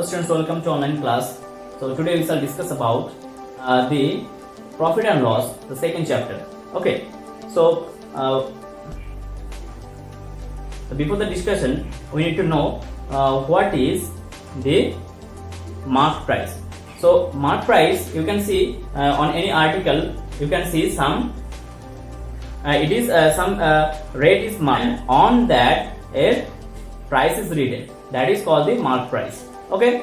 Hello students, welcome to online class. So today we shall discuss about the profit and loss, the second chapter. Okay, so before the discussion, we need to know what is the mark price. So mark price, you can see on any article, you can see some some rate is marked, on that a price is written, that is called the mark price. Okay,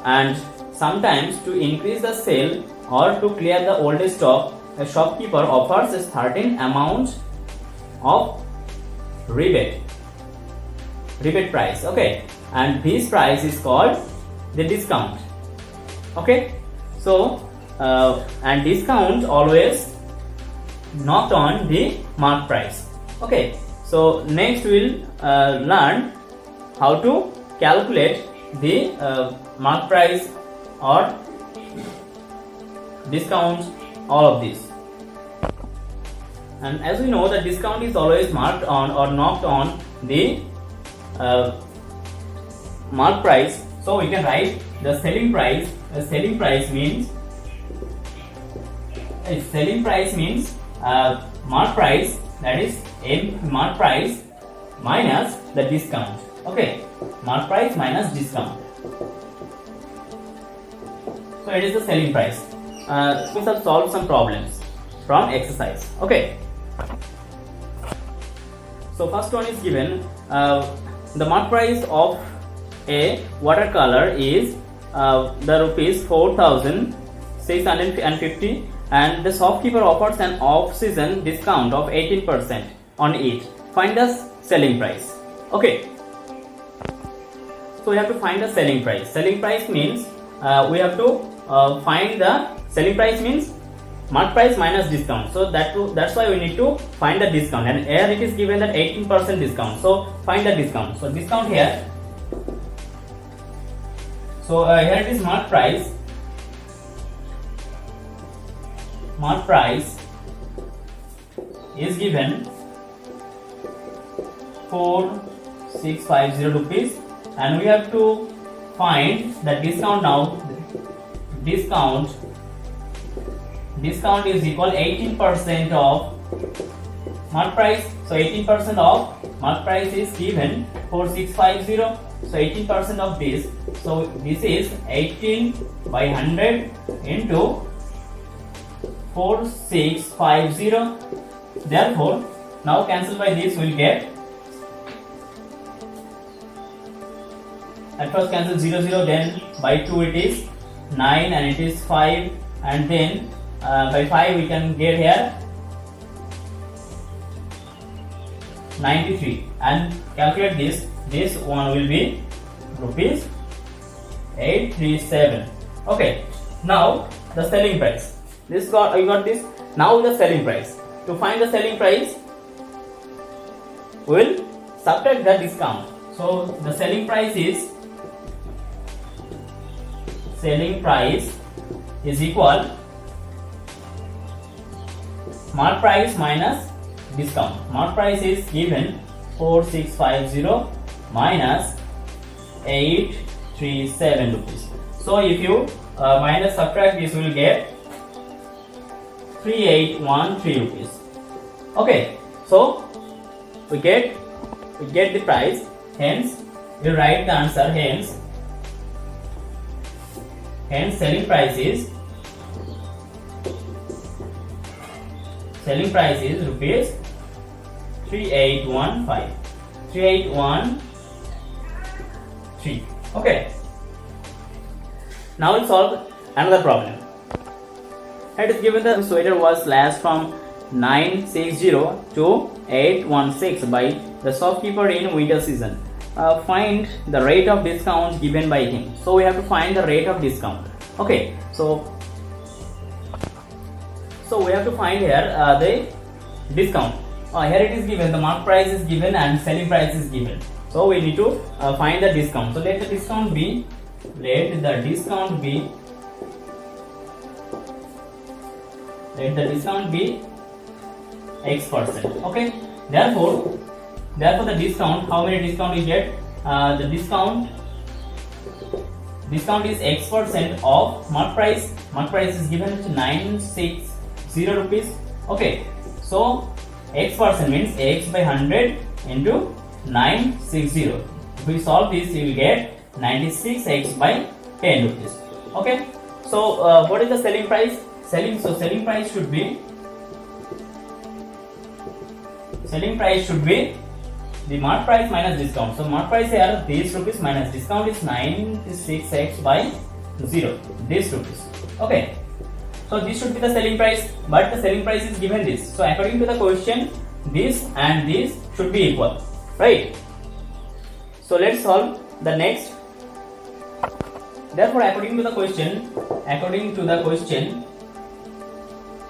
and sometimes to increase the sale or to clear the old stock, a shopkeeper offers a certain amount of rebate price. Okay, and this price is called the discount. Okay, so and discount always not on the mark price. Okay, so next we'll learn how to calculate the mark price or discount, all of these. And as we know, the discount is always marked on or knocked on the mark price. So we can write the selling price. The selling price means mark price, that is mark price minus the discount. Okay, mark price minus discount. So it is the selling price. We shall solve some problems from exercise. Okay, so first one is given, the mark price of a watercolor is the rupees 4,650, and the shopkeeper offers an off-season discount of 18% on it. Find the selling price. Okay, so we have to find the selling price. Selling price means we have to find the selling price means mark price minus discount. So that's why we need to find the discount, and here it is given that 18% discount. So find the discount. So discount here. So here it is mark price. Mark price is given 4,650 rupees, and we have to find the discount now. Discount is equal 18% of mark price. So 18% of mark price is given 4,650. So 18% of this. So this is 18 by 100 into 4,650. Therefore, now cancel by this, we'll get, at first cancel 0 0, then by 2 it is 9, and it is 5, and then by 5 we can get here 93, and calculate this. This one will be rupees 837. Okay, now the selling price. You got this. Now the selling price. To find the selling price, we will subtract the discount. So the selling price is equal mark price minus discount. Mark price is given 4,650 minus 837 rupees. So if you minus subtract this, we will get 3,813 rupees. Okay, so we get the price. Hence we write the answer. Hence selling price is rupees 3,813. Okay, now we'll solve another problem. It is given the sweater was slashed from 960 to 816 by the shopkeeper in winter season. Find the rate of discount given by him. So we have to find the rate of discount. Okay, so we have to find here the discount. Here it is given, the mark price is given and selling price is given. So we need to find the discount. So let the discount be X%. Okay, therefore the discount, how many discount we get? The discount is X% of mark price. Mark price is given to 960 rupees. Okay, so X% means X by 100 into 960. If we solve this, you will get 96X by 10 rupees. Okay, so what is the selling price? Selling price should be the mark price minus discount. So mark price here this rupees minus discount is 96X by 0, this rupees. Okay, so this should be the selling price, but the selling price is given this. So according to the question, this and this should be equal, right? So let's solve the next. Therefore, according to the question,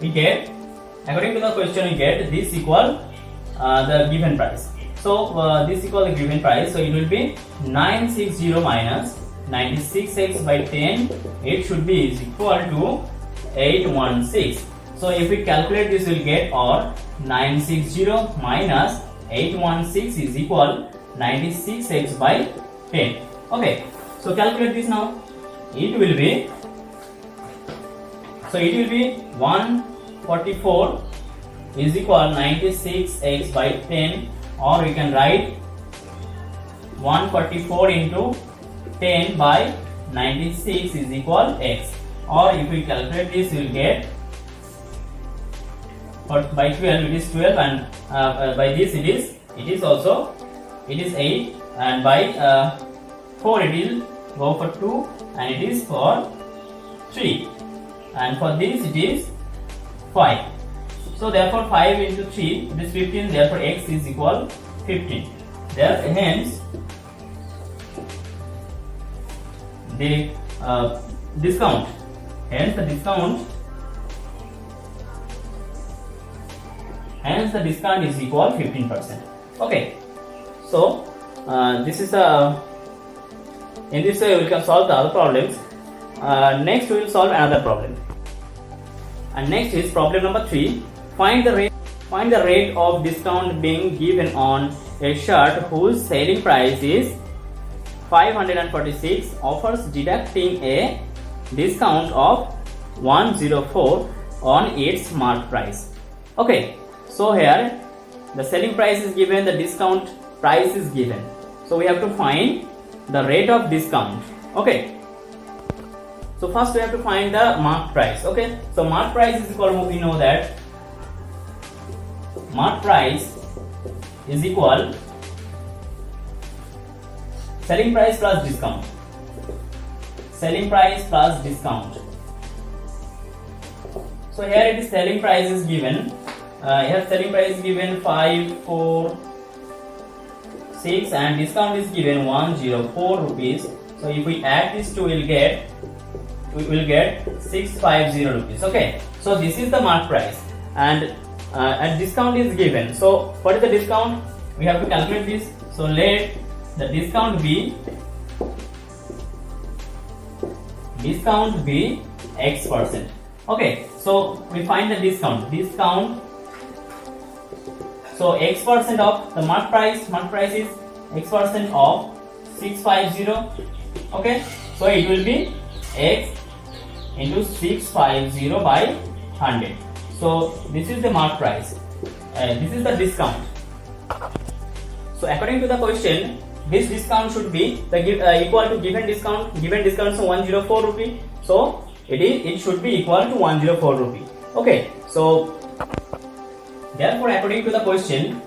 we get this equal the given price. So this equal the given price. So it will be 960 minus 96X by 10. It should be is equal to 816. So if we calculate this, we'll get or 960 minus 816 is equal 96X by 10. Okay, so calculate this now. It will be 144 is equal 96X by 10, or we can write 144 into 10 by 96 is equal X, or if we calculate this, we will get by 12 it is 12, and by this it is 8, and by 4 it will go for 2, and it is for 3, and for this it is 5. So therefore 5 into 3 it is 15, therefore X is equal 15. Hence the discount is equal 15%. Okay, so this is in this way we can solve the other problems. Next we will solve another problem, and next is problem number 3. Find the rate of discount being given on a shirt whose selling price is 546, offers deducting a discount of 104 on its mark price. Okay, so here the selling price is given, the discount price is given. So we have to find the rate of discount. Okay, so first we have to find the mark price. Okay, so mark price is equal to, we know that mark price is equal selling price plus discount. So here it is selling price is given. Here selling price is given 546 and discount is given 104 rupees. So if we add these two, we will get 650 rupees. Okay, so this is the mark price, and discount is given. So what is the discount? We have to calculate this. So let the discount be X%. Okay, so we find the discount. So X% of the mark price is X% of 650. Okay, so it will be X into 650 by 100. So this is the mark price, this is the discount. So according to the question, this discount should be equal to given discount. Given discount is 104 rupee. So it should be equal to 104 rupee. Okay, so therefore according to the question,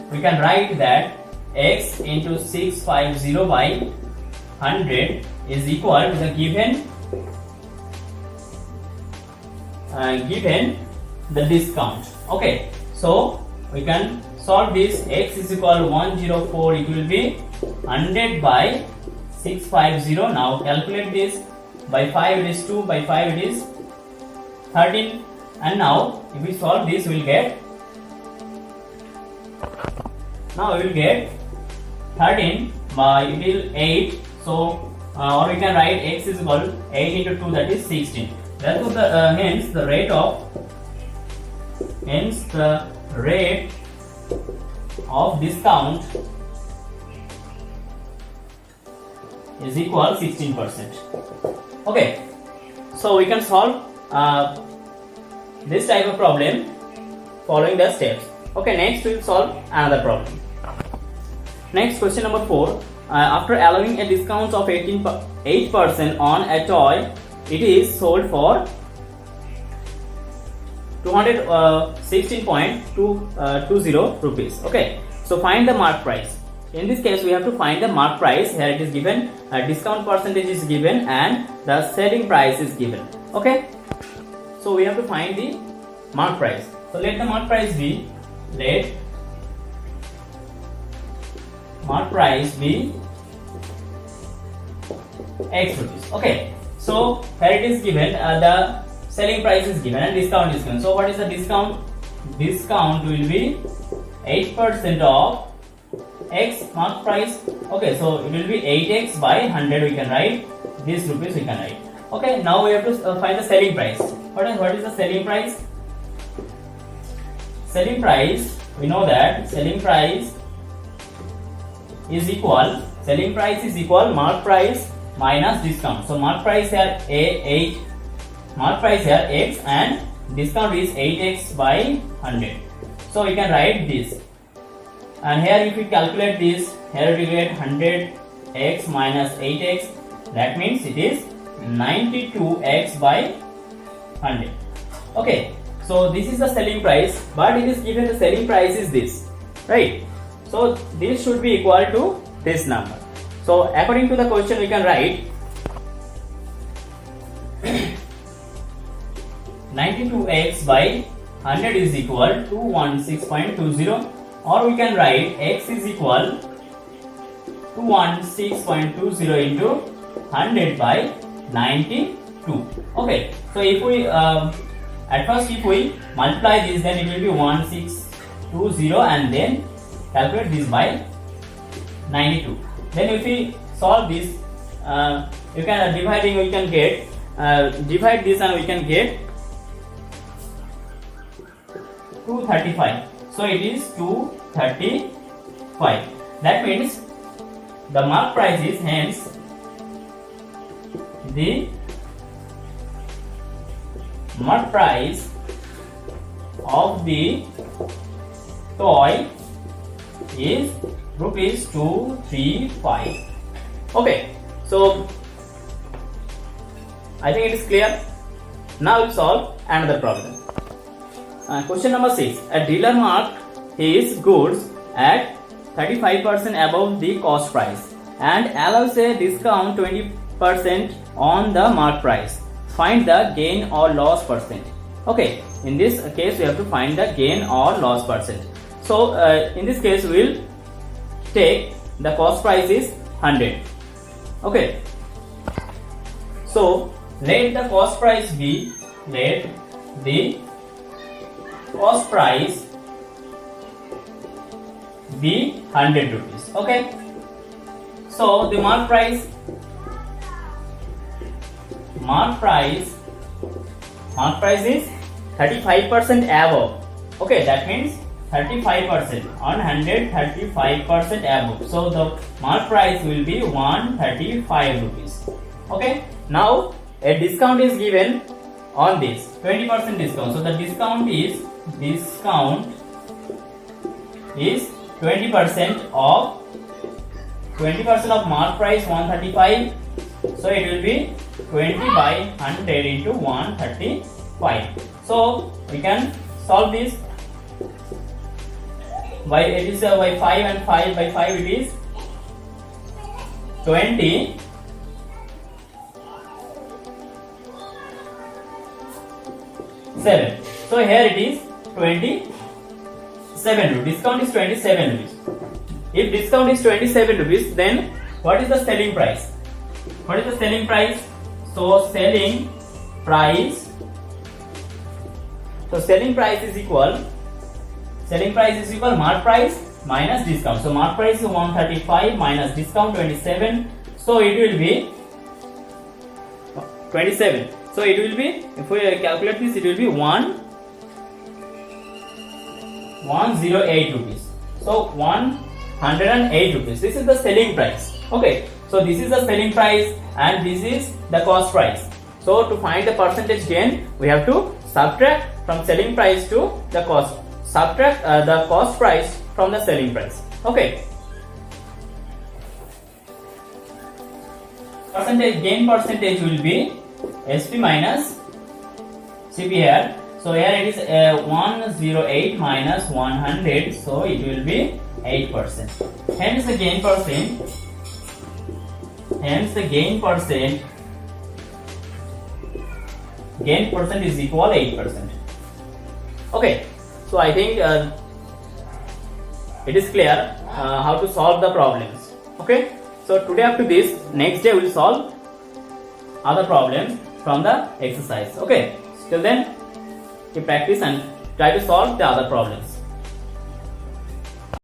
we can write that X into 650 by 100 is equal to the given the discount. Okay, so we can solve this. X is equal to 104, it will be 100 by 650. Now calculate this. By 5 it is 2, by 5 it is 13, and now if we solve this, we will get 13 by it will 8. So or we can write X is equal to 8 into 2, that is 16. Therefore hence the rate of discount is equal 16%. Okay, so we can solve this type of problem following the steps. Okay, next we will solve another problem. Next, question number 4. After allowing a discount of 8% on a toy, it is sold for 216.20 rupees. Okay, so find the mark price. In this case, we have to find the mark price. Here it is given, discount percentage is given, and the selling price is given. Okay, so we have to find the mark price. So let the mark price be, let mark price be X rupees. Okay, so here it is given, the selling price is given and discount is given. So what is the discount? Discount will be 8% of X mark price. Okay, so it will be 8x by 100, we can write this rupees, we can write. Okay, now we have to find the selling price. What is the selling price? Selling price, we know that selling price is equal mark price minus discount. So mark price here mark price here X and discount is 8x by 100. So we can write this, and here if we calculate this, here we get 100x minus 8x, that means it is 92x by 100. Okay, so this is the selling price, but it is given the selling price is this, right? So this should be equal to this number. So according to the question, we can write 92x by 100 is equal to 216.20, or we can write x is equal to 216.20 into 100 by 92. Okay, so if we at first if we multiply this, then it will be 1620 and then calculate this by 92. Then if we solve this, you can dividing, we can get divide this and we can get 235. So it is 235. That means the mark price is, hence the mark price of the toy is rupees 235. Okay, so I think it is clear. Now we'll solve another problem. Question number 6. A dealer marked his goods at 35% above the cost price and allows a discount 20% on the mark price. Find the gain or loss percent. Okay, in this case we have to find the gain or loss percent. So in this case we will take the cost price is 100. Okay, so let the cost price be, let the cost price be 100 rupees. Okay, so the mark price is 35% above. Okay, that means 35% on 100, 35% above. So the mark price will be 135 rupees. Okay, now a discount is given on this, 20% discount. So the discount is 20% of mark price 135. So it will be 20 by 100 into 135. So we can solve this by, it is by 5 and 5 by 5 it is 27. So here it is 27 rupees. Discount is 27 rupees. If discount is 27 rupees, then what is the selling price? What is the selling price? So selling price is equal mark price minus discount. So mark price is 135 minus discount 27. So it will be 27. So it will be, if we calculate this, it will be 108 rupees. So 108 rupees. This is the selling price. Okay. So this is the selling price and this is the cost price. So to find the percentage gain, we have to subtract from selling price to the cost. Subtract the cost price from the selling price. Okay. Gain percentage will be SP minus CP here. So here it is 108 minus 100. So it will be 8%. Hence the gain percent. Gain percent is equal 8%. Okay. So I think it is clear how to solve the problems. Okay. So today up to this, next day we will solve other problems from the exercise. Okay. Till then, you practice and try to solve the other problems.